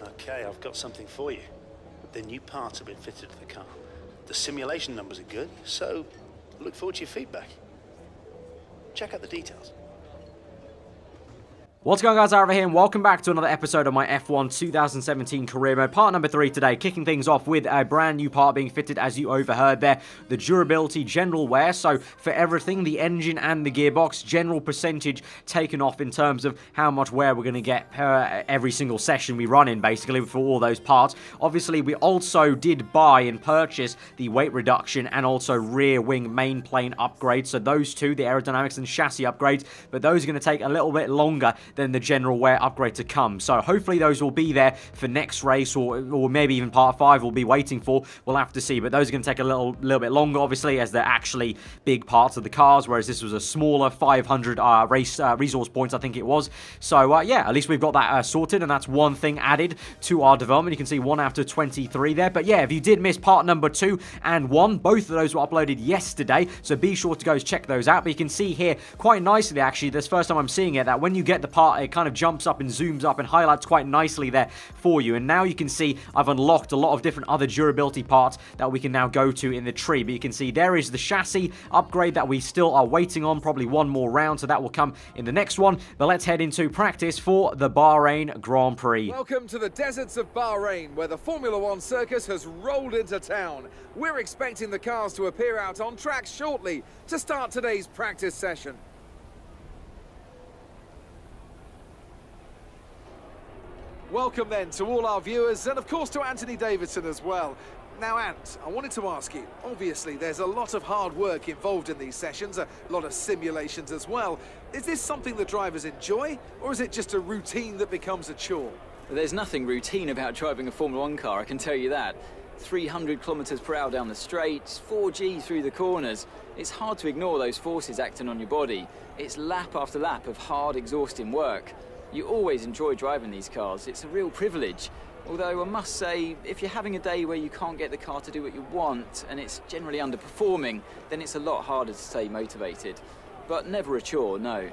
Okay, I've got something for you. The new parts have been fitted to the car. The simulation numbers are good, so look forward to your feedback. Check out the details. What's going on, guys? aarava here, and welcome back to another episode of my F1 2017 career mode, part number 3 today, kicking things off with a brand new part being fitted, as you overheard there, the durability general wear. So for everything, the engine and the gearbox, general percentage taken off in terms of how much wear we're going to get per every single session we run in, basically, for all those parts. Obviously, we also did buy and purchase the weight reduction and also rear wing main plane upgrades. So those two, the aerodynamics and chassis upgrades, but those are going to take a little bit longer than the general wear upgrade to come. So hopefully those will be there for next race, or maybe even part 5 we'll be waiting for. We'll have to see, but those are going to take a little bit longer, obviously, as they're actually big parts of the cars, whereas this was a smaller 500 race resource points, I think it was. So yeah, at least we've got that sorted, and that's one thing added to our development. You can see 1 out of 23 there. But yeah, if you did miss part number 2 and 1, both of those were uploaded yesterday, so be sure to go check those out. But you can see here quite nicely, actually, this first time I'm seeing it, that when you get the part, it kind of jumps up and zooms up and highlights quite nicely there for you. And now you can see I've unlocked a lot of different other durability parts that we can now go to in the tree. But you can see there is the chassis upgrade that we still are waiting on, probably one more round, so that will come in the next one. But let's head into practice for the Bahrain Grand Prix. Welcome to the deserts of Bahrain, where the Formula One circus has rolled into town. We're expecting the cars to appear out on track shortly to start today's practice session. Welcome then to all our viewers, and of course to Anthony Davidson as well. Now Ant, I wanted to ask you, obviously there's a lot of hard work involved in these sessions, a lot of simulations as well. Is this something the drivers enjoy, or is it just a routine that becomes a chore? There's nothing routine about driving a Formula One car, I can tell you that. 300 kilometers per hour down the straights, 4G through the corners. It's hard to ignore those forces acting on your body. It's lap after lap of hard, exhausting work. You always enjoy driving these cars. It's a real privilege. Although I must say, if you're having a day where you can't get the car to do what you want and it's generally underperforming, then it's a lot harder to stay motivated. But never a chore, no.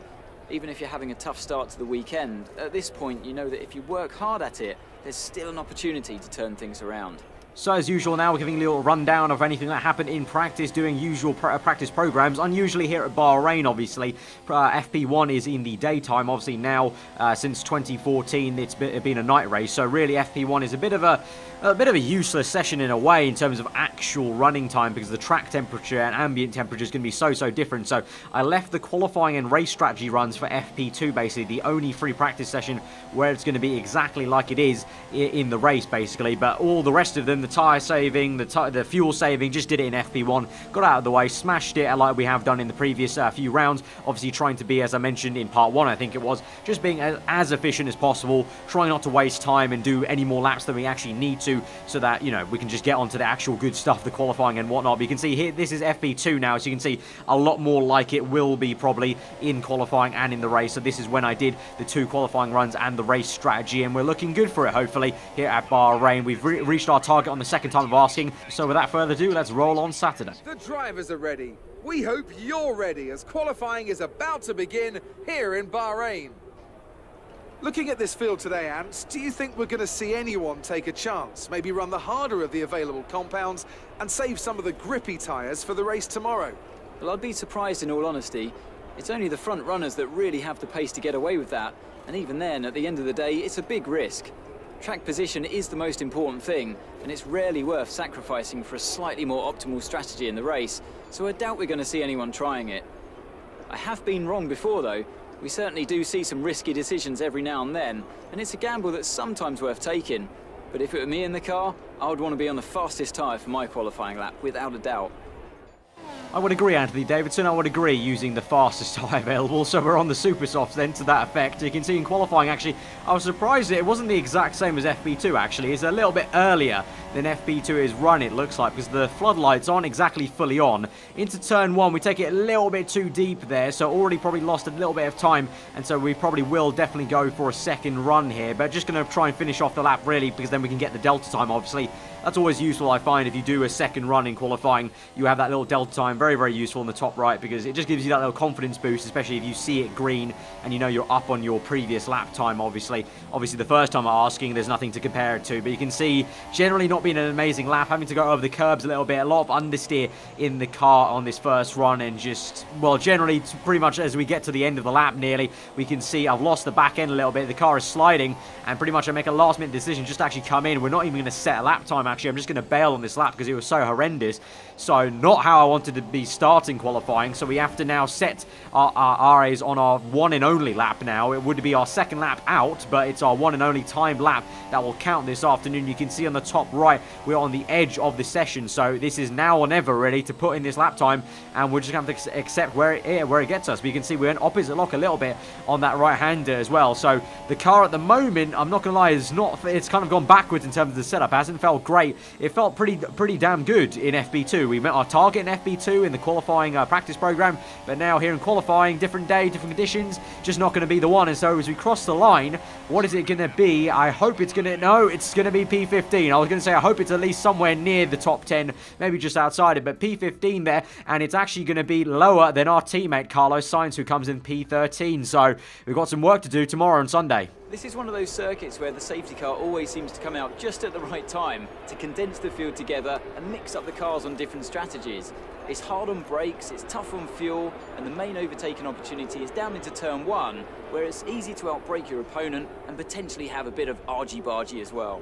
Even if you're having a tough start to the weekend, at this point you know that if you work hard at it, there's still an opportunity to turn things around. So as usual now, we're giving a little rundown of anything that happened in practice, doing usual practice programs. Unusually here at Bahrain, obviously, FP1 is in the daytime. Obviously now, since 2014, it's been a night race. So really, FP1 is a bit of a useless session in a way in terms of actual running time, because the track temperature and ambient temperature is going to be so different. So I left the qualifying and race strategy runs for FP2, basically the only free practice session where it's going to be exactly like it is in the race, basically. But all the rest of them, the tyre saving, the fuel saving, just did it in FP1, got out of the way, smashed it like we have done in the previous few rounds. Obviously trying to be, as I mentioned in part 1, I think it was, just being as efficient as possible, trying not to waste time and do any more laps than we actually need to, so that, you know, we can just get onto the actual good stuff, the qualifying and whatnot. But you can see here, this is FP2 now, so you can see a lot more like it will be probably in qualifying and in the race. So this is when I did the 2 qualifying runs and the race strategy, and we're looking good for it, hopefully, here at Bahrain. We've reached our target on the second time of asking, so without further ado, let's roll on Saturday. The drivers are ready. We hope you're ready, as qualifying is about to begin here in Bahrain. Looking at this field today, Ant, do you think we're going to see anyone take a chance, maybe run the harder of the available compounds and save some of the grippy tyres for the race tomorrow? Well, I'd be surprised, in all honesty. It's only the front runners that really have the pace to get away with that, and even then, at the end of the day, it's a big risk. Track position is the most important thing, and it's rarely worth sacrificing for a slightly more optimal strategy in the race, so I doubt we're going to see anyone trying it. I have been wrong before, though. We certainly do see some risky decisions every now and then, and it's a gamble that's sometimes worth taking. But if it were me in the car, I would want to be on the fastest tyre for my qualifying lap, without a doubt. I would agree, Anthony Davidson. I would agree using the fastest tyre available. So we're on the super softs then, to that effect. You can see in qualifying, actually, I was surprised that it wasn't the exact same as FP2, actually. It's a little bit earlier than FP2 is run, it looks like, because the floodlights aren't exactly fully on. Into turn 1, we take it a little bit too deep there, so already probably lost a little bit of time, and so we probably will definitely go for a second run here, but just going to try and finish off the lap, really, because then we can get the delta time, obviously, that's always useful, I find. If you do a second run in qualifying, you have that little delta time, very, very useful in the top right, because it just gives you that little confidence boost, especially if you see it green and you know you're up on your previous lap time, obviously. Obviously, the first time I'm asking, there's nothing to compare it to, but you can see generally not being an amazing lap, having to go over the curbs a little bit, a lot of understeer in the car on this first run, and just, well, generally, pretty much as we get to the end of the lap nearly, we can see I've lost the back end a little bit, the car is sliding, and pretty much I make a last minute decision just to actually come in. We're not even going to set a lap time, actually. I'm just going to bail on this lap because it was so horrendous. So not how I wanted to be starting qualifying, so we have to now set our RAs on our one and only lap now. It would be our second lap out, but it's our one and only timed lap that will count this afternoon. You can see on the top right, we're on the edge of the session, so this is now or never really to put in this lap time, and we're just going to have to accept where it gets us. But you can see we're in opposite lock a little bit on that right-hander as well, so the car at the moment, I'm not going to lie, it's kind of gone backwards in terms of the setup. It hasn't felt great. It felt pretty damn good in FP2. We met our target in FP2 in the qualifying practice program, but now here in qualifying, different day, different conditions, just not going to be the one. And so as we cross the line, what is it going to be? I hope it's going to, no, it's going to be P15. I was going to say I hope it's at least somewhere near the top 10, maybe just outside it, but P15 there, and it's actually going to be lower than our teammate Carlos Sainz, who comes in P13. So we've got some work to do tomorrow and Sunday. This is one of those circuits where the safety car always seems to come out just at the right time to condense the field together and mix up the cars on different strategies. It's hard on brakes, it's tough on fuel, and the main overtaking opportunity is down into turn 1, where it's easy to outbrake your opponent and potentially have a bit of argy-bargy as well.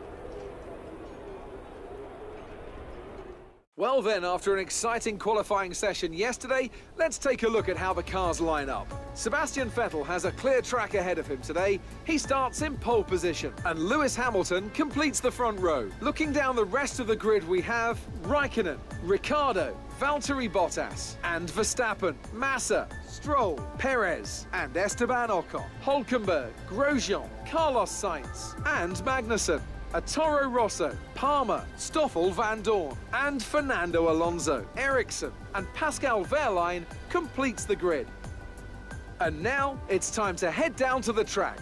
Well then, after an exciting qualifying session yesterday, let's take a look at how the cars line up. Sebastian Vettel has a clear track ahead of him today. He starts in pole position, and Lewis Hamilton completes the front row. Looking down the rest of the grid, we have Raikkonen, Ricciardo, Valtteri Bottas, and Verstappen, Massa, Stroll, Perez, and Esteban Ocon, Hülkenberg, Grosjean, Carlos Sainz, and Magnussen. A Toro Rosso, Palmer, Stoffel Van Dorn, and Fernando Alonso, Ericsson, and Pascal Wehrlein completes the grid. And now it's time to head down to the track.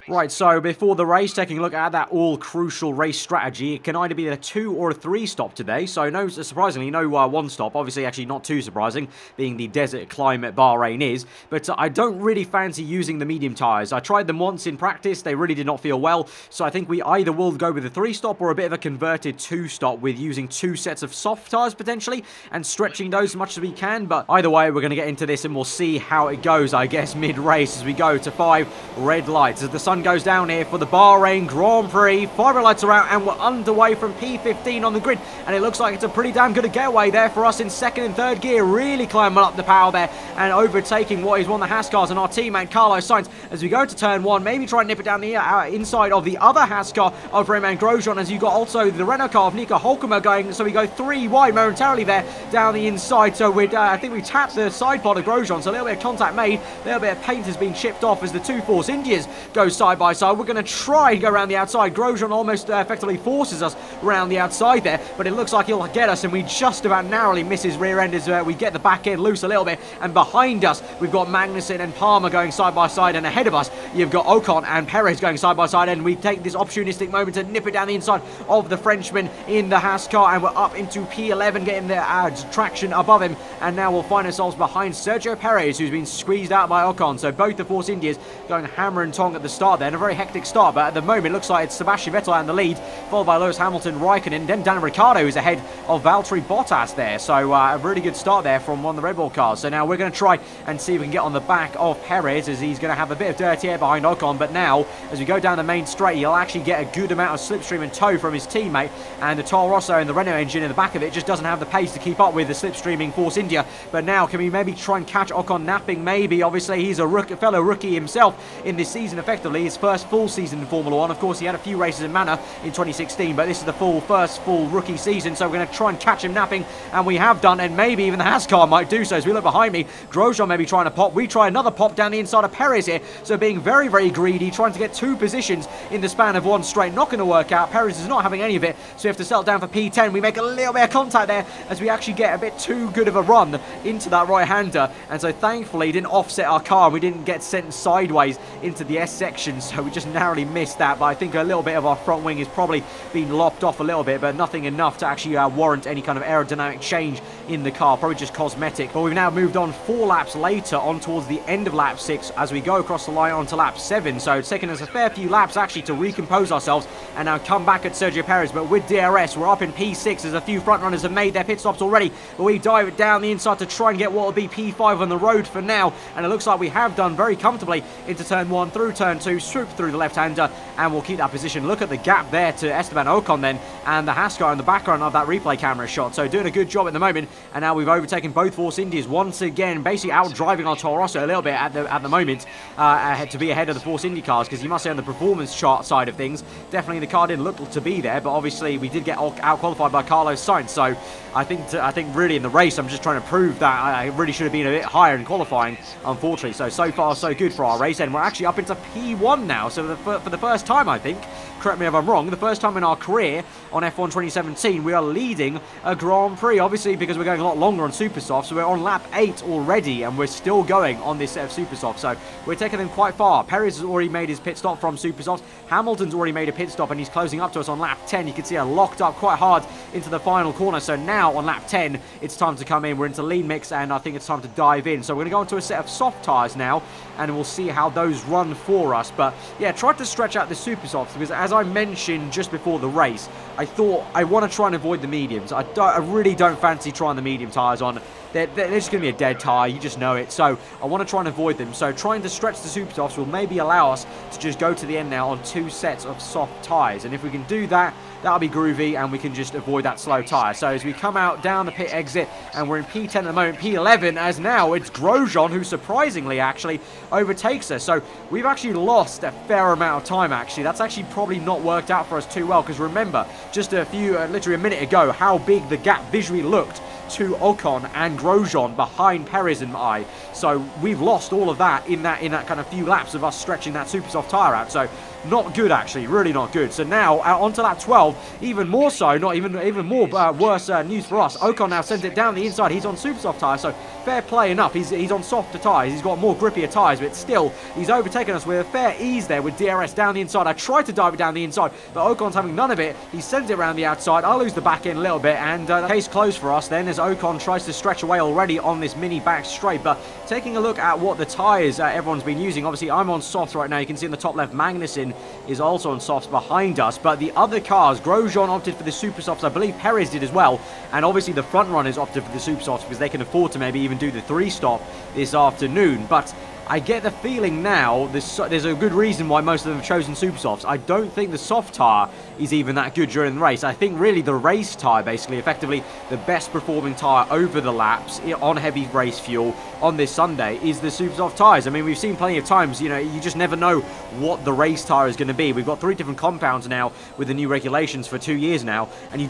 Right, so before the race, taking a look at that all-crucial race strategy, it can either be a 2 or a 3 stop today. So no, surprisingly, no 1 stop. Obviously, actually not too surprising, being the desert climate Bahrain is. But I don't really fancy using the medium tyres. I tried them once in practice. They really did not feel well. So I think we either will go with a 3 stop or a bit of a converted 2 stop with using 2 sets of soft tyres potentially and stretching those as much as we can. But either way, we're going to get into this and we'll see how it goes, I guess, mid-race as we go to 5 red lights. As the sun goes down here for the Bahrain Grand Prix. 5 red lights are out and we're underway from P15 on the grid, and it looks like it's a pretty damn good getaway there for us in 2nd and 3rd gear, really climbing up the power there and overtaking what is one of the Haas cars and our teammate Carlos Sainz as we go to turn 1, maybe try and nip it down the inside of the other Haas car of Romain Grosjean, as you got also the Renault car of Nico Hülkenberg going, so we go 3 wide momentarily there down the inside. So we I think we tapped the side pod of Grosjean, so a little bit of contact made, a little bit of paint has been chipped off as the 2 Force Indias go side by side. We're going to try and go around the outside. Grosjean almost effectively forces us around the outside there, but it looks like he'll get us, and we just about narrowly miss his rear end as we get the back end loose a little bit. And behind us, we've got Magnussen and Palmer going side by side, and ahead of us, you've got Ocon and Perez going side by side, and we take this opportunistic moment to nip it down the inside of the Frenchman in the Haas car, and we're up into P11, getting the traction above him, and now we'll find ourselves behind Sergio Perez, who's been squeezed out by Ocon. So both the Force Indias going hammer and tong at the start there, and a very hectic start, but at the moment it looks like it's Sebastian Vettel in the lead, followed by Lewis Hamilton, Raikkonen, then Daniel Ricciardo who's ahead of Valtteri Bottas there. So a really good start there from one of the Red Bull cars. So now we're going to try and see if we can get on the back of Perez, as he's going to have a bit of dirty air behind Ocon, but now as we go down the main straight, he'll actually get a good amount of slipstream and tow from his teammate, and the Toro Rosso and the Renault engine in the back of it just doesn't have the pace to keep up with the slipstreaming Force India. But now can we maybe try and catch Ocon napping? Maybe. Obviously he's a fellow rookie himself in this season, effectively his first full season in Formula 1. Of course, he had a few races in Manor in 2016, but this is the first full rookie season, so we're going to try and catch him napping, and we have done, and maybe even the Haas car might do so. As we look behind me, Grosjean may be trying to pop. We try another pop down the inside of Perez here, so being very, very greedy, trying to get 2 positions in the span of 1 straight. Not going to work out. Perez is not having any of it, so we have to settle down for P10. We make a little bit of contact there as we actually get a bit too good of a run into that right-hander, and so thankfully he didn't offset our car. We didn't get sent sideways into the S section, so we just narrowly missed that. But I think a little bit of our front wing has probably been lopped off a little bit, but nothing enough to actually warrant any kind of aerodynamic change in the car, probably just cosmetic. But we've now moved on 4 laps later, on towards the end of lap 6 as we go across the line onto lap 7. So it's taken us a fair few laps actually to recompose ourselves and now come back at Sergio Perez. But with DRS, we're up in P6 as a few front runners have made their pit stops already, but we dive it down the inside to try and get what will be P5 on the road for now, and it looks like we have done very comfortably into turn 1 through turn 2, swoop through the left-hander, and we'll keep that position. Look at the gap there to Esteban Ocon then, and the Haas car in the background of that replay camera shot, so doing a good job at the moment. And now we've overtaken both Force Indias once again, basically out driving our Toro Rosso a little bit at the moment, to be ahead of the Force Indy cars, because you must say on the performance chart side of things, definitely the car didn't look to be there, but obviously we did get out qualified by Carlos Sainz. So I think really in the race I'm just trying to prove that I really should have been a bit higher in qualifying, unfortunately. So far so good for our race, and we're actually up into P1 now. So for the first time, I think, correct me if I'm wrong, the first time in our career on F1 2017 we are leading a Grand Prix, obviously because we're going a lot longer on Super Soft. So we're on lap 8 already, and we're still going on this set of Super Soft, so we're taking them quite far. Perez has already made his pit stop from Super Soft. Hamilton's already made a pit stop, and he's closing up to us on lap 10. You can see I'm locked up quite hard into the final corner. So now on lap 10 it's time to come in. We're into lean mix, and I think it's time to dive in. So we're going to go into a set of soft tyres now, and we'll see how those run for us. But yeah, tried to stretch out the Super Softs because, as I mentioned just before the race, I thought I want to try and avoid the mediums. I really don't fancy trying the medium tyres on. They're just going to be a dead tyre, you just know it. So I want to try and avoid them. So trying to stretch the Super Softs will maybe allow us to just go to the end now on 2 sets of soft tyres. And if we can do that, that'll be groovy, and we can just avoid that slow tyre. So as we come out down the pit exit, and we're in P10 at the moment, P11, as now it's Grosjean who surprisingly actually overtakes us. So we've actually lost a fair amount of time actually. That's actually probably not worked out for us too well, because remember, just literally a minute ago, how big the gap visually looked to Ocon and Grosjean behind Perez and I. So we've lost all of that in that kind of few laps of us stretching that super soft tyre out. So not good actually, really not good. So now on to lap 12, even more so, not even more worse news for us. Ocon now sends it down the inside. He's on super soft tyres, so fair play enough. He's on softer tyres. He's got more grippier tyres, but still he's overtaken us with a fair ease there with DRS down the inside. I tried to dive it down the inside, but Ocon's having none of it. He sends it around the outside. I lose the back end a little bit, and case closed for us then, as Ocon tries to stretch away already on this mini back straight. But taking a look at what the tyres everyone's been using, obviously I'm on softs right now. You can see in the top left Magnussen is also on softs behind us, but the other cars, Grosjean opted for the super softs. I believe Perez did as well, and obviously the front runners opted for the super softs because they can afford to maybe even do the 3-stop this afternoon. But I get the feeling now there's a good reason why most of them have chosen super softs. I don't think the soft tyre is even that good during the race. I think really the race tyre, basically, effectively the best performing tyre over the laps on heavy race fuel on this Sunday is the super soft tyres. I mean, we've seen plenty of times, you know, you just never know what the race tyre is going to be. We've got 3 different compounds now with the new regulations for 2 years now, and you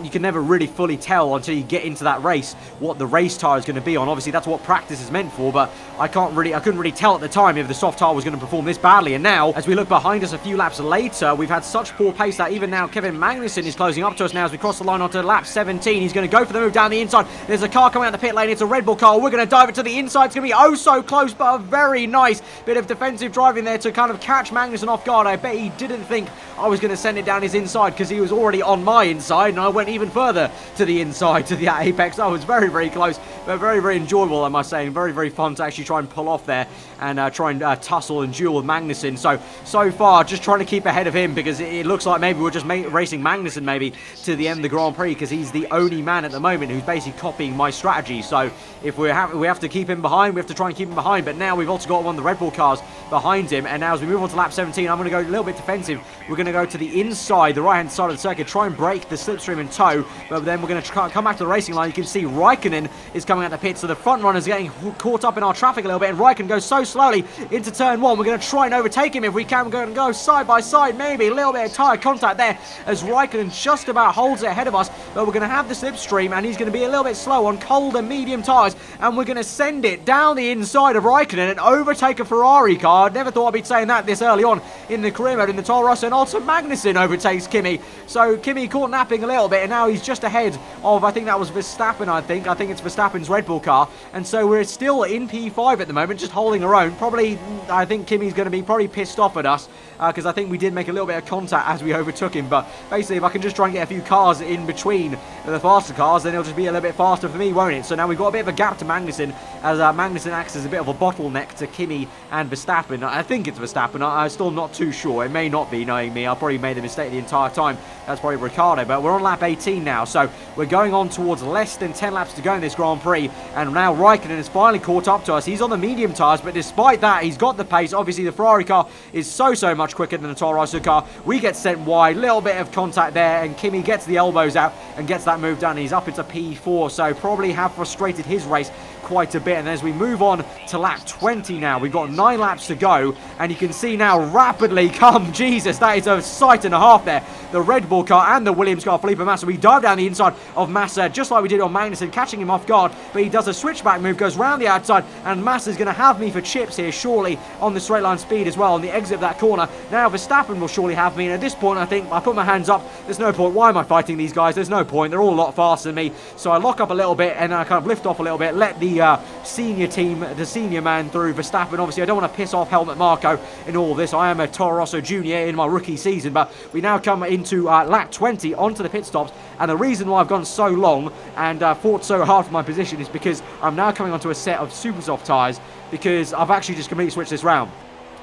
can never really fully tell until you get into that race what the race tyre is going to be on. Obviously, that's what practice is meant for, but I couldn't really tell at the time if the soft tyre was going to perform this badly. And now, as we look behind us a few laps later, we've had such poor pace that even now Kevin Magnussen is closing up to us now as we cross the line onto lap 17. He's going to go for the move down the inside. There's a car coming out the pit lane. It's a Red Bull car. We're going to dive it to the inside. It's going to be oh so close, but a very nice bit of defensive driving there to kind of catch Magnussen off guard. I bet he didn't think I was going to send it down his inside because he was already on my inside, and I went even further to the inside, to the apex. That was very, very close, but very, very enjoyable, I must say, and very, very fun to actually try and pull off there and try and tussle and duel with Magnussen. So far, just trying to keep ahead of him because it looks like maybe we're just racing Magnussen maybe to the end of the Grand Prix because he's the only man at the moment who's basically copying my strategy. So if we have to keep him behind, we have to try and keep him behind. But now we've also got one of the Red Bull cars behind him, and now as we move on to lap 17, I'm going to go a little bit defensive. We're going to go to the inside, the right-hand side of the circuit, try and break the slipstream in tow, but then we're going to come back to the racing line. You can see Raikkonen is coming out the pit, so the front runners are getting caught up in our traffic a little bit, and Raikkonen goes so slowly into turn 1. We're going to try and overtake him if we can. We're going to go side by side, maybe a little bit of tyre contact there as Raikkonen just about holds it ahead of us. But we're going to have the slipstream, and he's going to be a little bit slow on cold and medium tyres, and we're going to send it down the inside of Raikkonen and overtake a Ferrari car. I never thought I'd be saying that this early on in the career mode in the Toro Rosso, and also Magnussen overtakes Kimi. So Kimi caught napping a little bit, and now he's just ahead of, I think that was Verstappen, I think it's Verstappen's Red Bull car, and so we're still in P5 at the moment, just holding our own. Probably, I think Kimi's going to be probably pissed off at us, because I think we did make a little bit of contact as we overtook him, but basically if I can just try and get a few cars in between the faster cars, then it'll just be a little bit faster for me, won't it? So now we've got a bit of a gap to Magnussen, as Magnussen acts as a bit of a bottleneck to Kimi and Verstappen. I think it's Verstappen, I'm still not too sure. It may not be, knowing me. I probably made the mistake the entire time. That's probably Ricciardo, but we're on lap 18 now, so we're going on towards less than 10 laps to go in this Grand Prix, and now Raikkonen has finally caught up to us. He's on the medium tyres, but despite that, he's got the pace. Obviously, the Ferrari car is so much quicker than the Toro Rosso car. We get sent wide, little bit of contact there, and Kimi gets the elbows out and gets that move done. He's up into P4, so probably have frustrated his race quite a bit. And as we move on to lap 20 now, we've got 9 laps to go, and you can see now rapidly come, Jesus, that is a sight and a half there, the Red Bull car and the Williams car, Felipe Massa. We dive down the inside of Massa, just like we did on Magnussen, catching him off guard, but he does a switchback move, goes round the outside, and Massa's going to have me for chips here, surely, on the straight line speed as well, on the exit of that corner. Now Verstappen will surely have me, and at this point, I think, I put my hands up, there's no point, why am I fighting these guys? There's no point, they're all a lot faster than me, so I lock up a little bit, and I kind of lift off a little bit, let the senior team, the senior man through, Verstappen. Obviously, I don't want to piss off Helmut Marko in all this. I am a Toro Rosso junior in my rookie season, but we now come into lap 20 onto the pit stops, and the reason why I've gone so long and fought so hard for my position is because I'm now coming onto a set of super soft tyres, because I've actually just completely switched this round.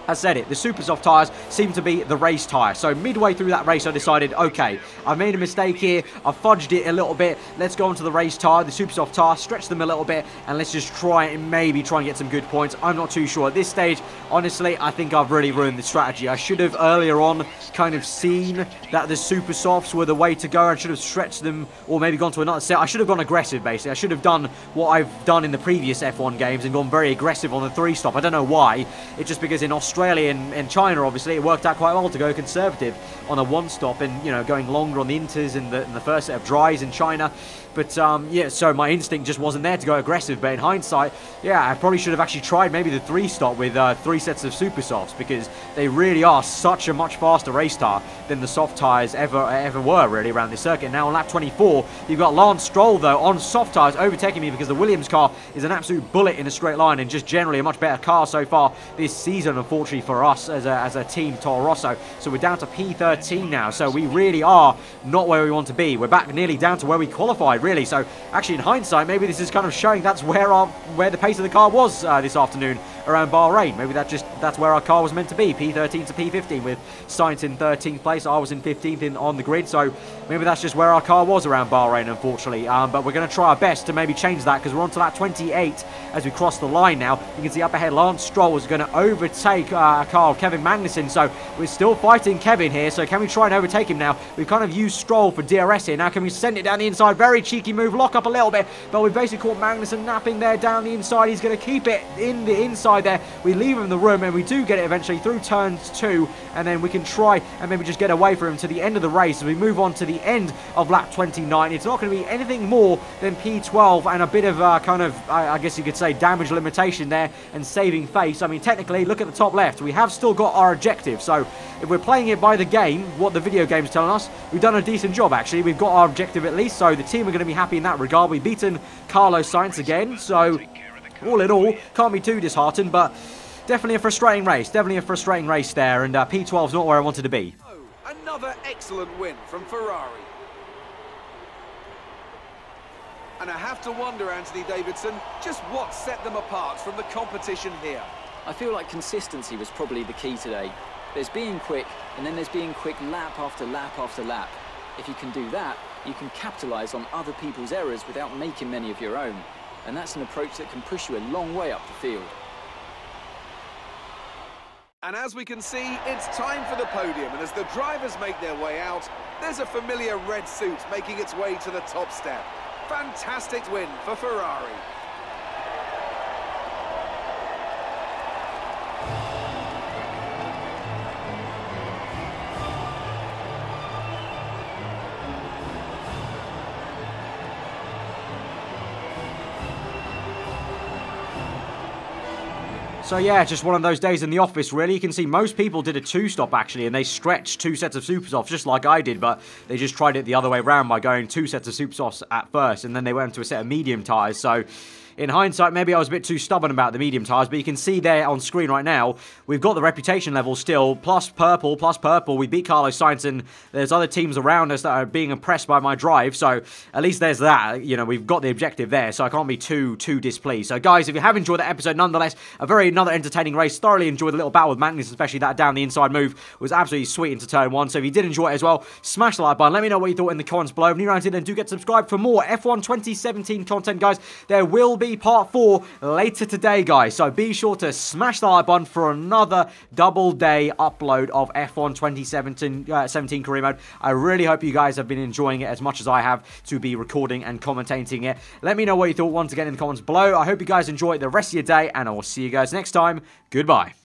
I said it, the super soft tyres seem to be the race tyre. So midway through that race, I decided, okay, I've made a mistake here. I've fudged it a little bit. Let's go onto the race tyre, the super soft tyre, stretch them a little bit, and let's just try and get some good points. I'm not too sure. At this stage, honestly, I think I've really ruined the strategy. I should have earlier on kind of seen that the super softs were the way to go. I should have stretched them, or maybe gone to another set. I should have gone aggressive, basically. I should have done what I've done in the previous F1 games and gone very aggressive on the 3-stop. I don't know why. It's just because in Australia and China, obviously, it worked out quite well to go conservative on a 1-stop, and, you know, going longer on the inters in the first set of dries in China. But, yeah, so my instinct just wasn't there to go aggressive. But in hindsight, yeah, I probably should have actually tried maybe the 3-stop with 3 sets of super softs, because they really are such a much faster race tyre than the soft tyres ever were, really, around this circuit. Now on lap 24, you've got Lance Stroll, though, on soft tyres, overtaking me, because the Williams car is an absolute bullet in a straight line, and just generally a much better car so far this season, unfortunately, for us as a team, Toro Rosso. So we're down to P13 now, so we really are not where we want to be. We're back nearly down to where we qualified, really. So actually, in hindsight, maybe this is kind of showing that's where the pace of the car was this afternoon around Bahrain. Maybe that's where our car was meant to be, P13 to P15, with Sainz in 13th place. I was in 15th on the grid, so maybe that's just where our car was around Bahrain, unfortunately. But we're going to try our best to maybe change that, because we're on to lap 28 as we cross the line now. You can see up ahead, Lance Stroll is going to overtake a car of Kevin Magnussen, so we're still fighting Kevin here. So can we try and overtake him now? We've kind of used Stroll for DRS here. Now can we send it down the inside? Very cheeky move, lock up a little bit, but we've basically caught Magnussen napping there down the inside. He's going to keep it in the inside there. We leave him the room, and we do get it eventually through turns 2, and then we can try and maybe just get away from him to the end of the race as we move on to the end of lap 29. It's not going to be anything more than P12 and a bit of I guess you could say damage limitation there and saving face. I mean, technically, look at the top left. We have still got our objective, so if we're playing it by the game, what the video game's telling us, we've done a decent job, actually. We've got our objective at least, so the team are going to be happy in that regard. We've beaten Carlos Sainz again, so all in all, can't be too disheartened, but definitely a frustrating race. Definitely a frustrating race there, and P12's not where I wanted to be. Oh, another excellent win from Ferrari. And I have to wonder, Anthony Davidson, just what set them apart from the competition here. I feel like consistency was probably the key today. There's being quick, and then there's being quick lap after lap after lap. If you can do that, you can capitalise on other people's errors without making many of your own. And that's an approach that can push you a long way up the field. And as we can see, it's time for the podium. And as the drivers make their way out, there's a familiar red suit making its way to the top step. Fantastic win for Ferrari. So yeah, just one of those days in the office, really. You can see most people did a 2-stop, actually, and they stretched 2 sets of super softs, just like I did, but they just tried it the other way around by going 2 sets of super softs at first, and then they went to a set of medium tyres. So in hindsight, maybe I was a bit too stubborn about the medium tyres, but you can see there on screen right now, we've got the reputation level still, plus purple. We beat Carlos Sainz, and there's other teams around us that are being impressed by my drive, so at least there's that. You know, we've got the objective there, so I can't be too displeased. So guys, if you have enjoyed that episode, nonetheless, another entertaining race. Thoroughly enjoyed the little battle with Magnus, especially that down the inside move was absolutely sweet into turn 1. So if you did enjoy it as well, smash the like button. Let me know what you thought in the comments below. If you're new around here, then do get subscribed for more F1 2017 content, guys. There will be part 4 later today, guys, so be sure to smash the like button for another double day upload of F1 2017 career mode. I really hope you guys have been enjoying it as much as I have to be recording and commentating it. Let me know what you thought once again in the comments below. I hope you guys enjoy the rest of your day, and I will see you guys next time. Goodbye.